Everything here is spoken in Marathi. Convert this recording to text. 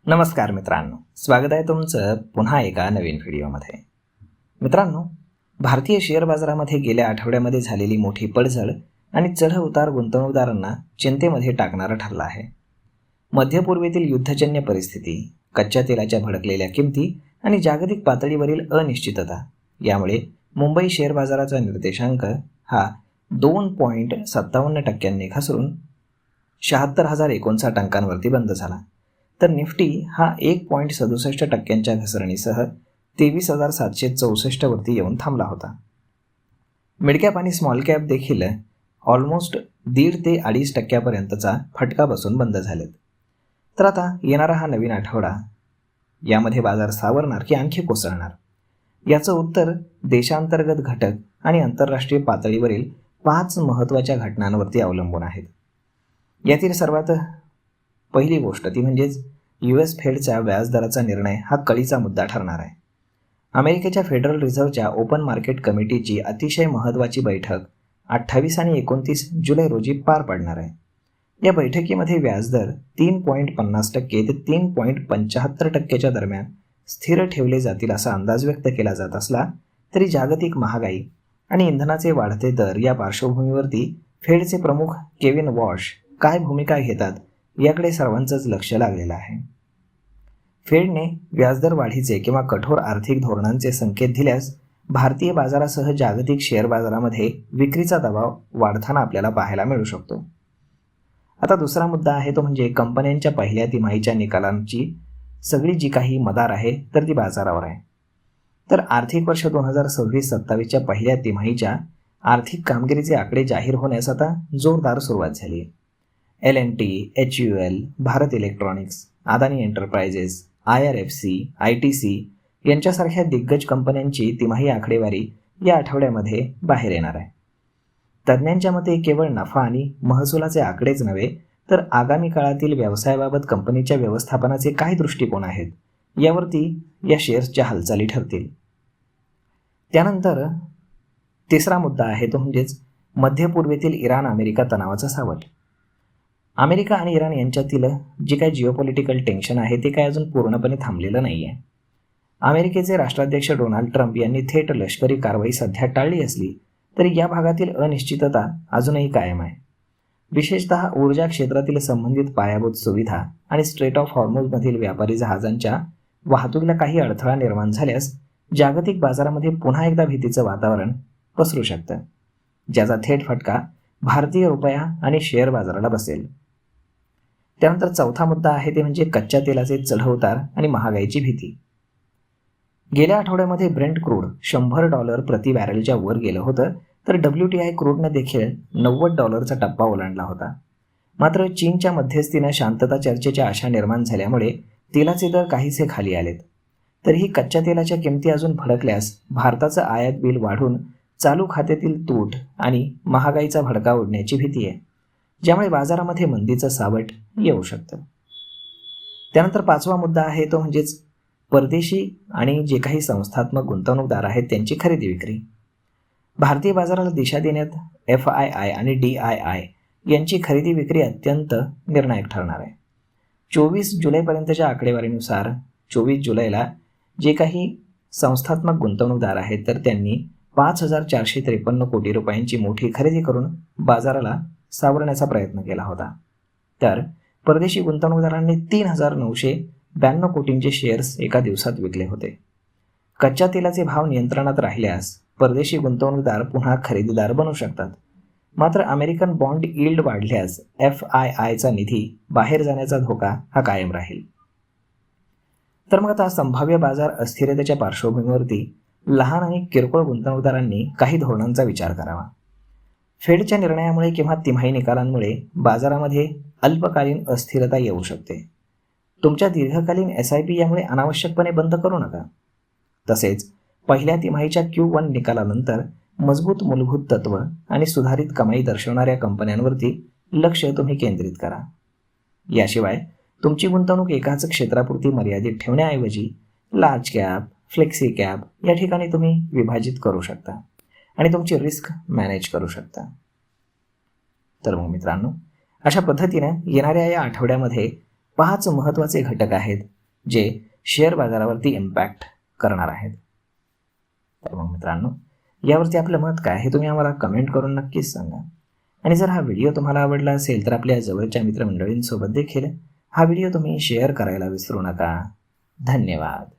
नमस्कार मित्रांनो, स्वागत आहे तुमचं पुन्हा एका नवीन व्हिडिओमध्ये. मित्रांनो, भारतीय शेअर बाजारामध्ये गेल्या आठवड्यामध्ये झालेली मोठी पडझड आणि चढउतार गुंतवणूकदारांना चिंतेमध्ये टाकणारा ठरला आहे. मध्यपूर्वेतील युद्धजन्य परिस्थिती, कच्च्या तेलाच्या भडकलेल्या किमती आणि जागतिक पातळीवरील अनिश्चितता यामुळे मुंबई शेअर बाजाराचा निर्देशांक हा 2.57% घसरून 76,059 अंकांवरती बंद झाला. तर निफ्टी हा 1.67% घसरणीसह 23,764 वरती येऊन थांबला होता. मिडकॅप आणि स्मॉल कॅप देखील ऑलमोस्ट 1.5 ते 2.5% फटका बसून बंद झालेत. तर आता येणारा हा नवीन आठवडा, यामध्ये बाजार सावरणार की आणखी कोसळणार, याचं उत्तर देशांतर्गत घटक आणि आंतरराष्ट्रीय पातळीवरील 5 महत्त्वाच्या घटनांवरती अवलंबून आहेत. यातील सर्वात पहिली गोष्ट ती म्हणजेच US फेडचा व्याजदराचा निर्णय हा कळीचा मुद्दा ठरणार आहे. अमेरिकेच्या फेडरल रिझर्व्हच्या ओपन मार्केट कमिटीची अतिशय महत्त्वाची बैठक 28 आणि 29 जुलै रोजी पार पडणार आहे. या बैठकीमध्ये व्याजदर 3.50% ते 3.75% दरम्यान स्थिर ठेवले जातील असा अंदाज व्यक्त केला जात असला तरी जागतिक महागाई आणि इंधनाचे वाढते दर या पार्श्वभूमीवरती फेडचे प्रमुख केविन वॉश काय भूमिका घेतात याकडे सर्वांचंच लक्ष लागलेलं आहे. फेडने व्याजदर वाढीचे किंवा कठोर आर्थिक धोरणांचे संकेत दिल्यास भारतीय बाजारासह जागतिक शेअर बाजारामध्ये विक्रीचा दबाव वाढताना आपल्याला पाहायला मिळू शकतो. आता दुसरा मुद्दा आहे तो म्हणजे कंपन्यांच्या पहिल्या तिमाहीच्या निकालांची सगळी जी काही मदार आहे तर ती बाजारावर आहे. तर आर्थिक वर्ष 2026-27च्या पहिल्या तिमाहीच्या आर्थिक कामगिरीचे आकडे जाहीर होण्यास आता जोरदार सुरुवात झाली आहे. L&T, HUL, Bharat electronics, Adani enterprises, IRFC, ITC यांच्यासारख्या दिग्गज कंपन्यांची तिमाही आकडेवारी या आठवड्यामध्ये बाहेर येणार आहे. तज्ज्ञांच्या मते केवळ नफा आणि महसुलाचे आकडेच नव्हे तर आगामी काळातील व्यवसायाबाबत कंपनीच्या व्यवस्थापनाचे काय दृष्टिकोन आहेत यावरती या शेअर्सच्या हालचाली ठरतील. त्यानंतर तिसरा मुद्दा आहे तो म्हणजेच मध्यपूर्वेतील इराण अमेरिका तणावाचा सावट. अमेरिका आणि इराण यांच्यातील जे काही जिओपॉलिटिकल टेन्शन आहे ते काय अजून पूर्णपणे थांबलेलं नाही आहे. अमेरिकेचे राष्ट्राध्यक्ष डोनाल्ड ट्रम्प यांनी थेट लष्करी कारवाई सध्या टाळली असली तरी या भागातील अनिश्चितता अजूनही कायम आहे. विशेषतः ऊर्जा क्षेत्रातील संबंधित पायाभूत सुविधा आणि स्ट्रेट ऑफ हॉर्मुझमधील व्यापारी जहाजांच्या वाहतुकीला काही अडथळा निर्माण झाल्यास जागतिक बाजारामध्ये पुन्हा एकदा भीतीचं वातावरण पसरू शकतं, ज्याचा थेट फटका भारतीय रुपया आणि शेअर बाजाराला बसेल. त्यानंतर चौथा मुद्दा आहे ते म्हणजे कच्च्या तेलाचे चढउतार आणि महागाईची भीती. गेल्या आठवड्यामध्ये ब्रेंट क्रूड $100 प्रति बॅरेलच्या वर गेलं होतं तर WTI क्रूडनं देखील $90चा टप्पा ओलांडला होता. मात्र चीनच्या मध्यस्थीनं शांतता चर्चेच्या आशा निर्माण झाल्यामुळे तेलाचे दर काहीसे खाली आलेत. तरीही कच्च्या तेलाच्या किमती अजून भडकल्यास भारताचं आयात बिल वाढून चालू खात्यातील तूट आणि महागाईचा भडका उडण्याची भीती आहे, ज्यामुळे बाजारामध्ये मंदीचं सावट येऊ शकतं. त्यानंतर पाचवा मुद्दा आहे तो म्हणजेच परदेशी आणि जे काही संस्थात्मक गुंतवणूकदार आहेत त्यांची खरेदी विक्री. भारतीय बाजाराला दिशा देण्यात FII आणि DII यांची खरेदी विक्री अत्यंत निर्णायक ठरणार आहे. 24 जुलैपर्यंतच्या आकडेवारीनुसार 24 जुलैला जे काही संस्थात्मक गुंतवणूकदार आहेत तर त्यांनी 5,453 कोटी रुपयांची मोठी खरेदी करून बाजाराला सावरण्याचा प्रयत्न केला होता. तर परदेशी गुंतवणूकदारांनी 3,992 कोटींचे शेअर्स एका दिवसात विकले होते. कच्च्या तेलाचे भाव नियंत्रणात राहिल्यास परदेशी गुंतवणूकदार पुन्हा खरेदीदार बनू शकतात. मात्र अमेरिकन बॉन्ड यील्ड वाढल्यास FIIचा निधी बाहेर जाण्याचा धोका हा कायम राहील. तर मग आता संभाव्य बाजार अस्थिरतेच्या पार्श्वभूमीवरती लहान आणि किरकोळ गुंतवणूकदारांनी काही धोरणांचा विचार करावा. फेडच्या निर्णयामुळे किंवा तिमाही निकालांमुळे बाजारामध्ये अल्पकालीन अस्थिरता येऊ शकते. तुमच्या दीर्घकालीन SIP यामुळे अनावश्यकपणे बंद करू नका. तसेच पहिल्या तिमाहीच्या Q1 निकालानंतर मजबूत मूलभूत तत्व आणि सुधारित कमाई दर्शवणाऱ्या कंपन्यांवरती लक्ष तुम्ही केंद्रित करा. याशिवाय तुमची गुंतवणूक एकाच क्षेत्रापुरती मर्यादित ठेवण्याऐवजी लार्ज कॅप, फ्लेक्सी कॅप या ठिकाणी तुम्ही विभाजित करू शकता आणि तुमची रिस्क मॅनेज करू शकता. तर मग मित्रांनो, अशा पद्धतीने येणाऱ्या या आठवड्यामध्ये 5 महत्त्वाचे घटक आहेत जे शेअर बाजारावरती इम्पॅक्ट करणार आहेत. तर मग मित्रांनो, यावरती आपलं मत काय हे तुम्ही आम्हाला कमेंट करून नक्कीच सांगा. आणि जर हा व्हिडिओ तुम्हाला आवडला असेल तर आपल्या जवळच्या मित्रमंडळींसोबत देखील हा व्हिडिओ तुम्ही शेअर करायला विसरू नका. धन्यवाद.